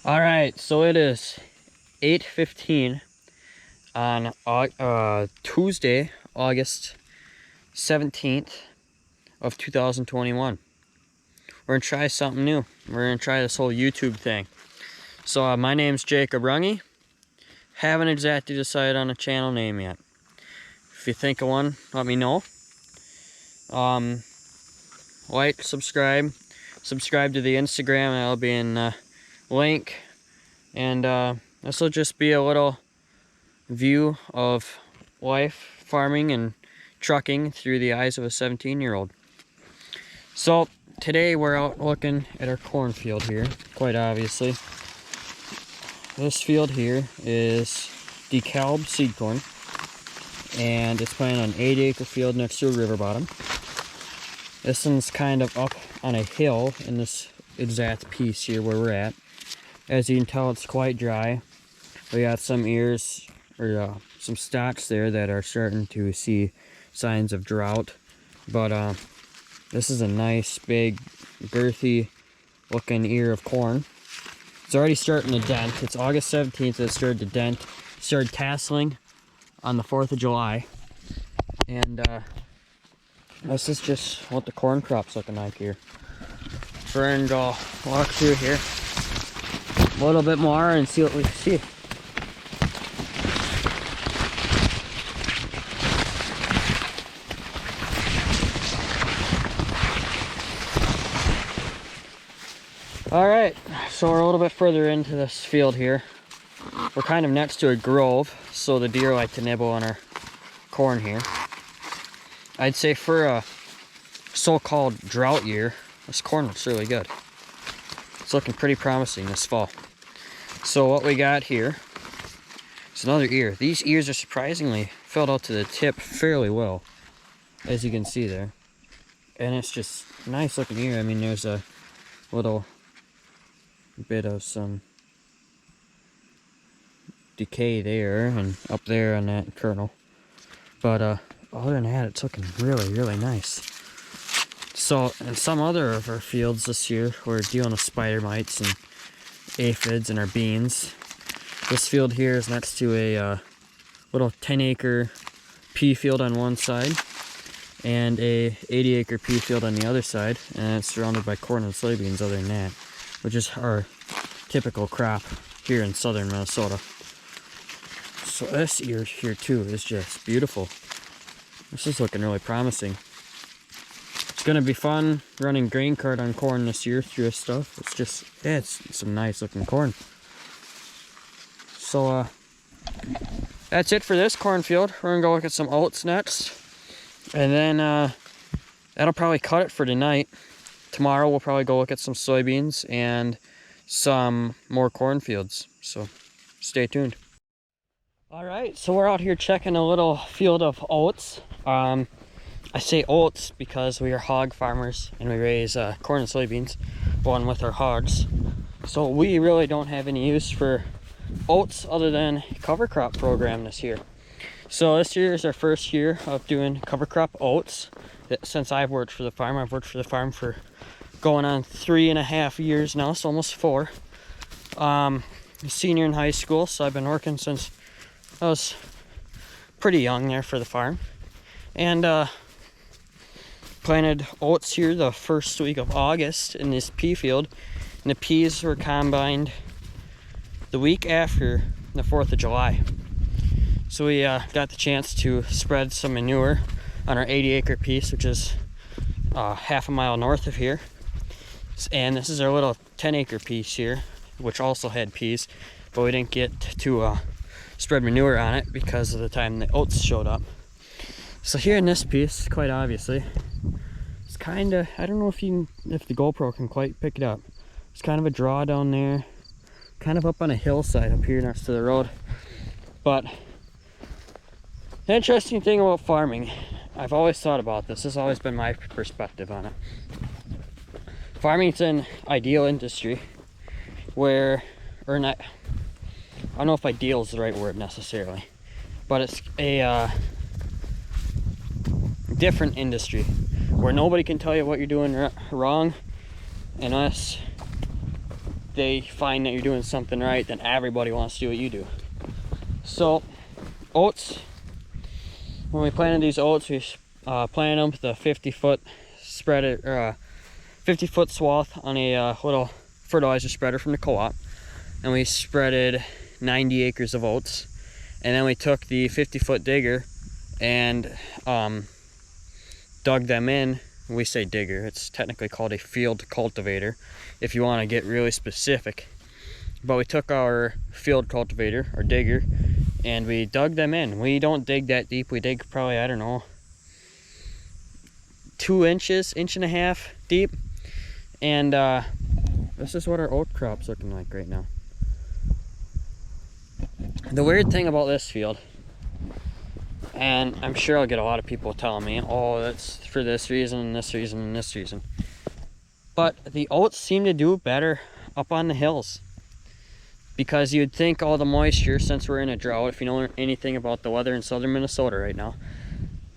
All right, so it is 8:15 on Tuesday, August 17th of 2021. We're gonna try something new. We're gonna try this whole YouTube thing. So my name's Jacob Runge. Haven't exactly decided on a channel name yet. If you think of one, let me know. Like, subscribe to the Instagram. That'll be in the link. And this will just be a little view of life, farming, and trucking through the eyes of a 17-year-old. So today we're out looking at our cornfield here, quite obviously. This field here is DeKalb seed corn, and it's planted on an 8-acre field next to a river bottom. This one's kind of up on a hill in this exact piece here where we're at. As you can tell, it's quite dry. We got some ears, or some stalks there that are starting to see signs of drought. But this is a nice, big, girthy looking ear of corn. It's already starting to dent. It's August 17th it started to dent. Started tasseling on the 4th of July. And this is just what the corn crop's looking like here. We're gonna go walk through here a little bit more and see what we see. All right, so we're a little bit further into this field here. We're kind of next to a grove, so the deer like to nibble on our corn here. I'd say for a so-called drought year, this corn looks really good. It's looking pretty promising this fall. So what we got here is another ear. These ears are surprisingly filled out to the tip fairly well, as you can see there. And it's just a nice looking ear. I mean, there's a little bit of some decay there and up there on that kernel. But other than that, it's looking really, really nice. So in some other of our fields this year, we're dealing with spider mites and aphids in our beans. This field here is next to a little 10-acre pea field on one side and a 80-acre pea field on the other side, and it's surrounded by corn and soybeans other than that, which is our typical crop here in southern Minnesota. So this ear here too is just beautiful. This is looking really promising. It's gonna be fun running grain cart on corn this year through this stuff. It's just, yeah, it's some nice looking corn. So that's it for this cornfield. We're gonna go look at some oats next, and then that'll probably cut it for tonight. Tomorrow we'll probably go look at some soybeans and some more cornfields. So stay tuned. All right, so we're out here checking a little field of oats. I say oats because we are hog farmers and we raise corn and soybeans, one with our hogs. So we really don't have any use for oats other than cover crop program this year. So this year is our first year of doing cover crop oats. Since I've worked for the farm, I've worked for the farm for going on 3.5 years now, so almost 4. I'm a senior in high school, so I've been working since I was pretty young there for the farm. And planted oats here the first week of August in this pea field, and the peas were combined the week after the 4th of July. So we got the chance to spread some manure on our 80-acre piece, which is half a mile north of here. And this is our little 10-acre piece here, which also had peas, but we didn't get to spread manure on it because of the time the oats showed up. So here in this piece, quite obviously, it's kind of, I don't know if the GoPro can quite pick it up. It's kind of a draw down there, kind of up on a hillside up here next to the road. But the interesting thing about farming, I've always thought about this. This has always been my perspective on it. Farming's an ideal industry where, or not, I don't know if ideal is the right word necessarily, but it's a different industry where nobody can tell you what you're doing wrong unless they find that you're doing something right, then everybody wants to do what you do. So oats, when we planted these oats, we planted them with a 50-foot spread, or 50-foot swath on a little fertilizer spreader from the co-op, and we spreaded 90 acres of oats. And then we took the 50-foot digger and dug them in. We say digger, it's technically called a field cultivator if you want to get really specific. But we took our field cultivator, or digger, and we dug them in. We don't dig that deep. We dig probably, I don't know, 2 inches, 1.5 inches deep. And this is what our oat crop's looking like right now. The weird thing about this field, and I'm sure I'll get a lot of people telling me, oh, that's for this reason and this reason and this reason, but the oats seem to do better up on the hills, because you'd think all the moisture, since we're in a drought, if you know anything about the weather in southern Minnesota right now,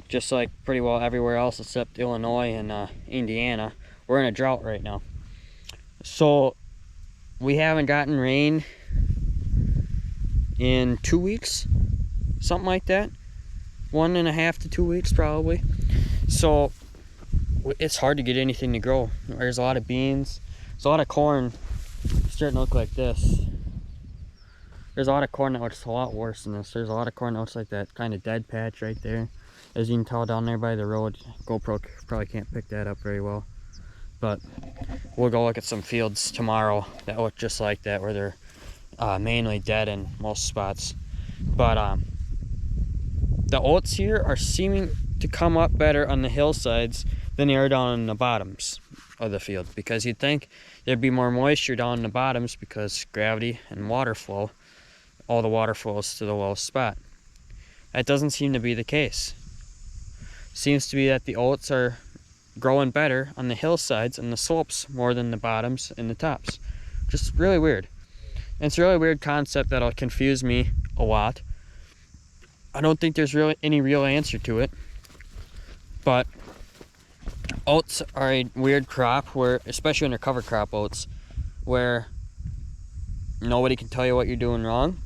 just like pretty well everywhere else except Illinois and Indiana, we're in a drought right now. So we haven't gotten rain in 2 weeks, something like that. 1.5 to 2 weeks probably. So it's hard to get anything to grow. There's a lot of beans, there's a lot of corn starting to look like this. There's a lot of corn that looks a lot worse than this. There's a lot of corn that looks like that kind of dead patch right there. As you can tell down there by the road, GoPro probably can't pick that up very well. But we'll go look at some fields tomorrow that look just like that, where they're mainly dead in most spots. But the oats here are seeming to come up better on the hillsides than they are down in the bottoms of the field, because you'd think there'd be more moisture down in the bottoms because gravity and water flow, all the water flows to the lowest spot. That doesn't seem to be the case. Seems to be that the oats are growing better on the hillsides and the slopes more than the bottoms and the tops. Just really weird. And it's a really weird concept that'll confuse me a lot. I don't think there's really any real answer to it, but oats are a weird crop, where, especially when they're cover crop oats, where nobody can tell you what you're doing wrong,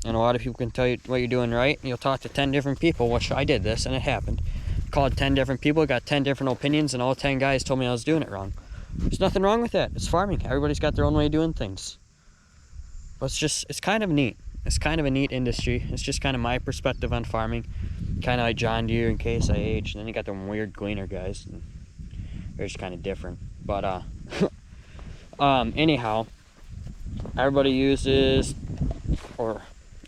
and a lot of people can tell you what you're doing right. And you'll talk to 10 different people, which I did this and it happened. Called 10 different people, got 10 different opinions, and all 10 guys told me I was doing it wrong. There's nothing wrong with that. It's farming. Everybody's got their own way of doing things. But it's kind of neat. It's kind of a neat industry. It's just kind of my perspective on farming. Kind of like John Deere in Case IH, and then you got them weird gleaner guys. And they're just kind of different. But anyhow, everybody uses, or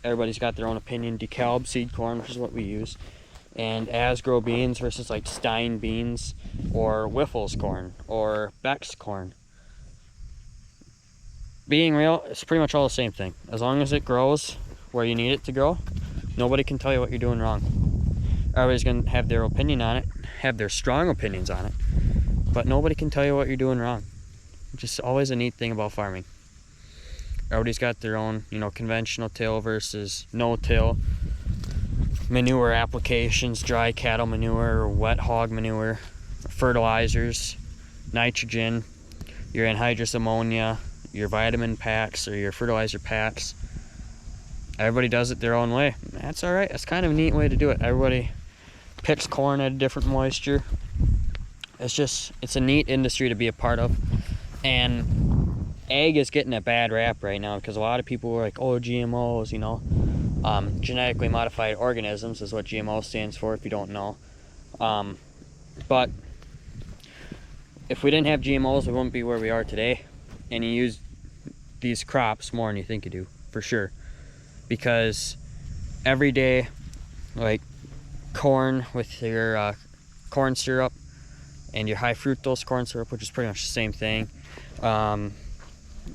everybody's got their own opinion, DeKalb seed corn, which is what we use, and Asgrow beans versus like Stein beans, or Wiffles corn, or Beck's corn. Being real, it's pretty much all the same thing. As long as it grows where you need it to grow, nobody can tell you what you're doing wrong. Everybody's going to have their opinion on it, have their strong opinions on it, but nobody can tell you what you're doing wrong. It's just always a neat thing about farming. Everybody's got their own, conventional till versus no-till, manure applications, dry cattle manure, or wet hog manure, fertilizers, nitrogen, your anhydrous ammonia, your vitamin packs or your fertilizer packs. Everybody does it their own way. That's all right. That's kind of a neat way to do it. Everybody picks corn at a different moisture. It's a neat industry to be a part of. And ag is getting a bad rap right now because a lot of people are like, oh, GMOs, genetically modified organisms is what GMO stands for, if you don't know. But if we didn't have GMOs, we wouldn't be where we are today. And you use these crops more than you think you do, for sure. Because every day, like corn with your corn syrup and your high fructose corn syrup, which is pretty much the same thing.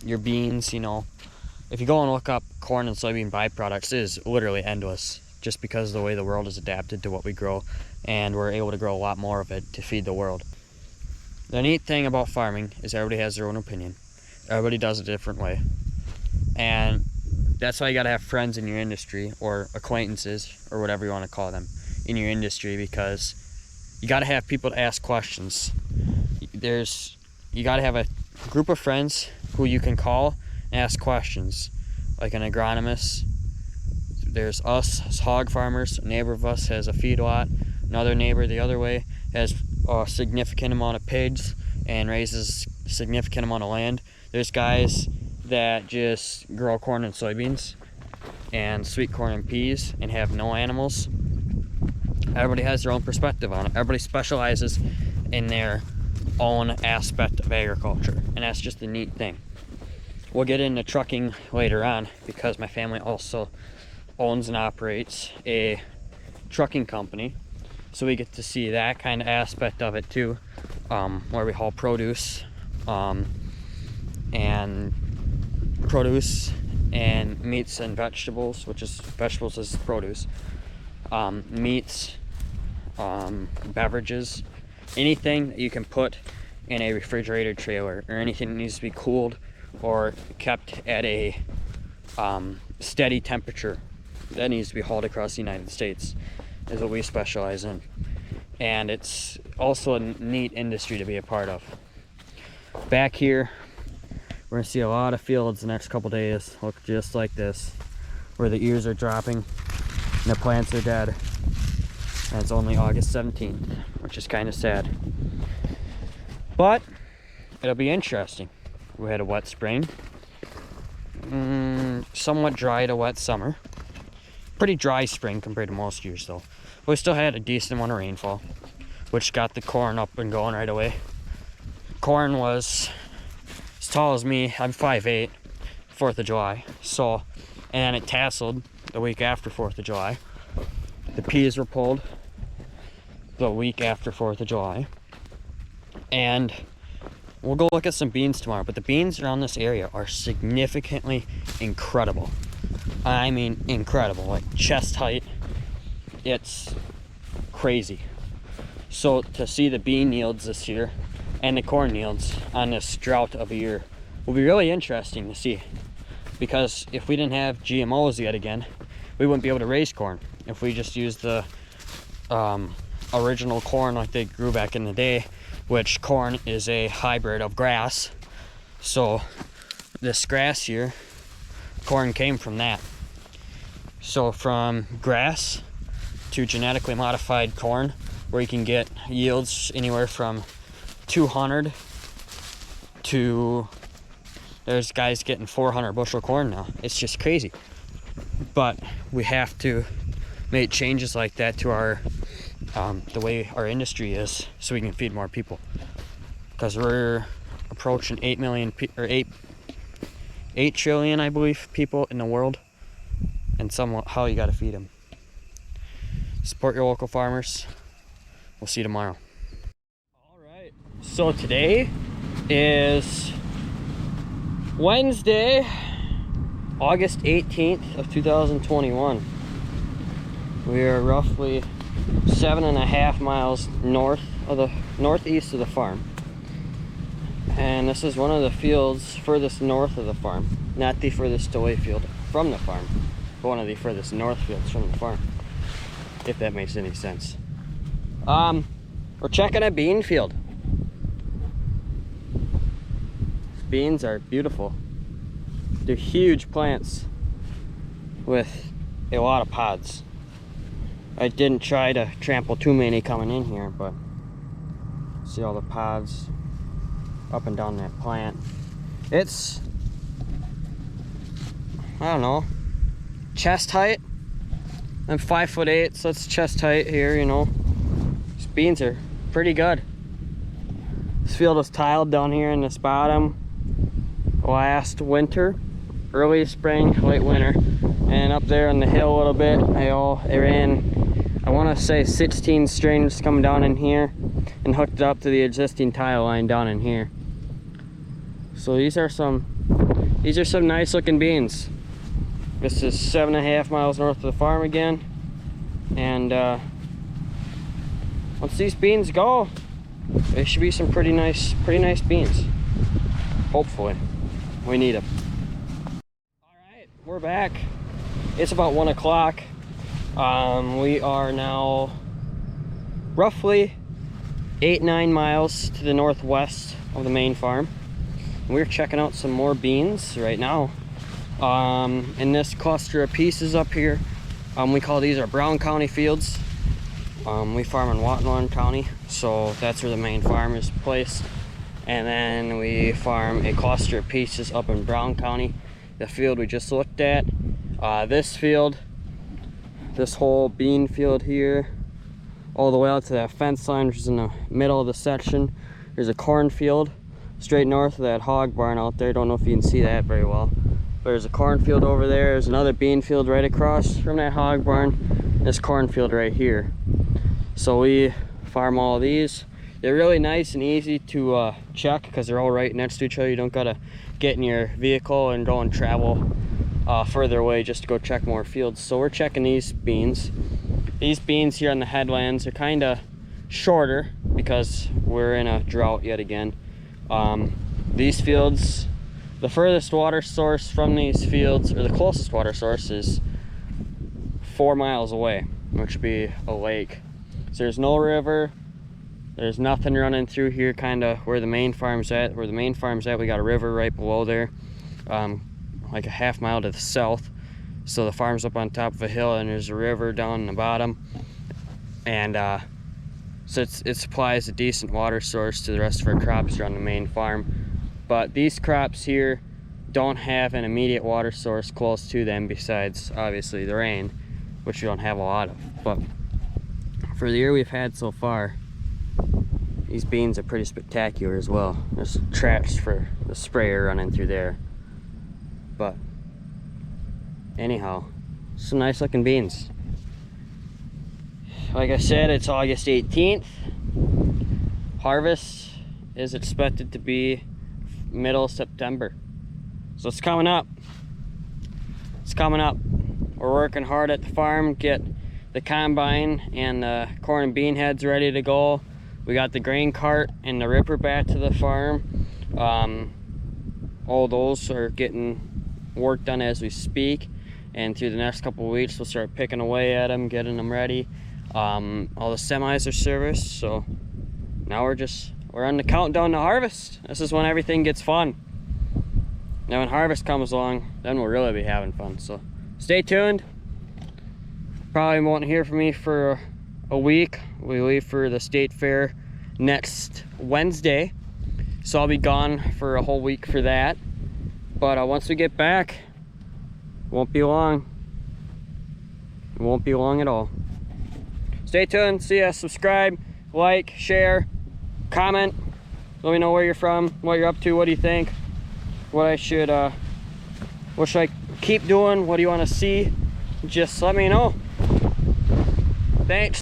Your beans, if you go and look up corn and soybean byproducts, it is literally endless, just because of the way the world is adapted to what we grow, and we're able to grow a lot more of it to feed the world. The neat thing about farming is everybody has their own opinion. Everybody does it a different way. And that's why you gotta have friends in your industry, or acquaintances, or whatever you want to call them, in your industry, because you gotta have people to ask questions. You gotta have a group of friends who you can call and ask questions, like an agronomist. There's us as hog farmers. A neighbor of us has a feedlot. Another neighbor the other way has a significant amount of pigs and raises a significant amount of land. There's guys that just grow corn and soybeans and sweet corn and peas and have no animals. Everybody has their own perspective on it. Everybody specializes in their own aspect of agriculture, and that's just a neat thing. We'll get into trucking later on because my family also owns and operates a trucking company, so we get to see that kind of aspect of it too, where we haul produce and meats and vegetables, which is vegetables is produce, meats, beverages, anything that you can put in a refrigerated trailer, or anything that needs to be cooled or kept at a steady temperature that needs to be hauled across the United States is what we specialize in. And it's also a neat industry to be a part of. Back here, we're gonna see a lot of fields the next couple days look just like this, where the ears are dropping and the plants are dead. And it's only August 17th, which is kind of sad. But it'll be interesting. We had a wet spring, somewhat dry to wet summer. Pretty dry spring compared to most years though. But we still had a decent amount of rainfall, which got the corn up and going right away. Corn was as tall as me. I'm 5'8", 4th of July. So, and it tasseled the week after 4th of July. The peas were pulled the week after 4th of July. And we'll go look at some beans tomorrow, but the beans around this area are significantly incredible. I mean incredible, like chest height. It's crazy. So to see the bean yields this year and the corn yields on this drought of a year will be really interesting to see, because if we didn't have GMOs yet again, we wouldn't be able to raise corn. If we just used the original corn like they grew back in the day, which corn is a hybrid of grass. So this grass here, corn came from that. So from grass to genetically modified corn, where you can get yields anywhere from 200 to, there's guys getting 400 bushel corn now. It's just crazy. But we have to make changes like that to our the way our industry is, so we can feed more people, because we're approaching 8 million or 8 trillion, I believe, people in the world, and somehow you got to feed them. Support your local farmers. We'll see you tomorrow. All right, so today is Wednesday, August 18th of 2021. We are roughly 7.5 miles northeast of the farm, and this is one of the fields furthest north of the farm, not the furthest away field from the farm, but one of the furthest north fields from the farm, if that makes any sense. We're checking a bean field. These beans are beautiful. They're huge plants with a lot of pods. I didn't try to trample too many coming in here, but see all the pods up and down that plant. It's, I don't know, chest height. I'm 5'8", so it's chest height here, you know. These beans are pretty good. This field was tiled down here in this bottom last winter, early spring, late winter, and up there on the hill a little bit, I ran, I want to say 16 strings coming down in here and hooked it up to the existing tile line down in here. So these are some nice looking beans. This is 7.5 miles north of the farm again, and once these beans go, they should be some pretty nice beans. Hopefully, we need them. All right, we're back. It's about 1 o'clock. We are now roughly 8-9 miles to the northwest of the main farm. We're checking out some more beans right now. In this cluster of pieces up here, we call these our Brown County fields. We farm in Watonwan County, so that's where the main farm is placed. And then we farm a cluster of pieces up in Brown County, the field we just looked at. This field, this whole bean field here, all the way out to that fence line, which is in the middle of the section. There's a cornfield straight north of that hog barn out there. Don't know if you can see that very well. But there's a cornfield over there. There's another bean field right across from that hog barn. This cornfield right here. So we farm all of these. They're really nice and easy to check because they're all right next to each other. You don't gotta get in your vehicle and go and travel further away just to go check more fields. So we're checking these beans. These beans here on the headlands are kind of shorter because we're in a drought yet again. These fields, the furthest water source from these fields, or the closest water source, is 4 miles away, which would be a lake. So there's no river, there's nothing running through here, kind of where the main farm's at. Where the main farm's at, we got a river right below there, like a half mile to the south. So the farm's up on top of a hill and there's a river down in the bottom. And so it supplies a decent water source to the rest of our crops here on the main farm. But these crops here don't have an immediate water source close to them besides obviously the rain, which we don't have a lot of. But for the year we've had so far, these beans are pretty spectacular as well. There's tracks for the sprayer running through there. But anyhow, some nice looking beans. Like I said, it's August 18th. Harvest is expected to be middle of September. So it's coming up. It's coming up. We're working hard at the farm, get the combine and the corn and bean heads ready to go. We got the grain cart and the ripper back to the farm. All those are getting work done as we speak. And through the next couple of weeks, we'll start picking away at them, getting them ready. All the semis are serviced, so now we're on the countdown to harvest. This is when everything gets fun. Now when harvest comes along, then we'll really be having fun. So stay tuned. Probably won't hear from me for a week. We leave for the state fair next Wednesday, so I'll be gone for a whole week for that. But once we get back, won't be long. It won't be long at all. Stay tuned. See ya. Subscribe, like, share, comment. Let me know where you're from, what you're up to, what do you think, what should I keep doing, what do you want to see? Just let me know. Thanks.